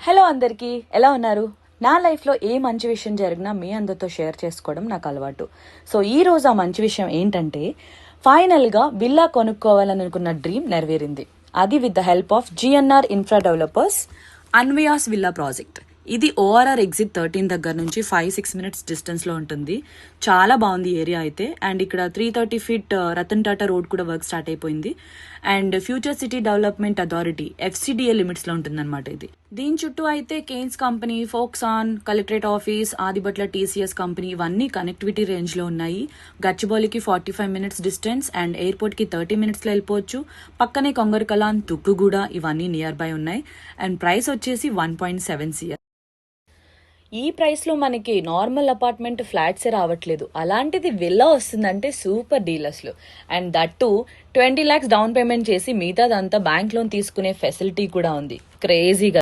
Hello అందరికీ, ఎలా ఉన్నారు? నా లైఫ్లో ఏ మంచి విషయం జరిగినా మీ అందరితో షేర్ చేసుకోవడం నాకు అలవాటు. సో ఈ రోజు ఆ మంచి విషయం ఏంటంటే, ఫైనల్గా విల్లా కొనుక్కోవాలని అనుకున్న డ్రీమ్ నెరవేరింది. అది with the help of GNR infra developers అన్వియాస్ విల్లా ప్రాజెక్ట్. ఇది ఓఆర్ఆర్ ఎగ్జిట్ 13 దగ్గర నుంచి 5-6 మినిట్స్ డిస్టెన్స్లో ఉంటుంది. చాలా బాగుంది ఏరియా అయితే. అండ్ ఇక్కడ 330 ఫీట్ రతన్ టాటా రోడ్ కూడా వర్క్ స్టార్ట్ అయిపోయింది. And future city development authority FCDA లిమిట్స్లో ఉంటుందన్నమాట ఇది. దీని చుట్టూ అయితే Kaynes company, Foxconn, collectorate office, Adibatla TCS company ఇవన్నీ కనెక్టివిటీ రేంజ్లో ఉన్నాయి. గచ్చిబౌలికి 45 మినిట్స్ డిస్టెన్స్ అండ్ ఎయిర్పోర్ట్కి 30 మినిట్స్లో వెళ్ళిపోవచ్చు. పక్కనే కొంగరకలాన్, తుక్కుగూడ ఇవన్నీ నియర్ బై ఉన్నాయి. అండ్ ప్రైస్ వచ్చేసి 1.7 CR. ఈ ప్రైస్లో మనకి నార్మల్ అపార్ట్మెంట్ ఫ్లాట్సే రావట్లేదు. అలాంటిది విల్లా వస్తుందంటే సూపర్ డీల్ అసలు. And that 20 lakhs down payment చేసి మిగతాదంతా బ్యాంక్ లోన్ తీసుకునే ఫెసిలిటీ కూడా ఉంది. క్రేజీగా.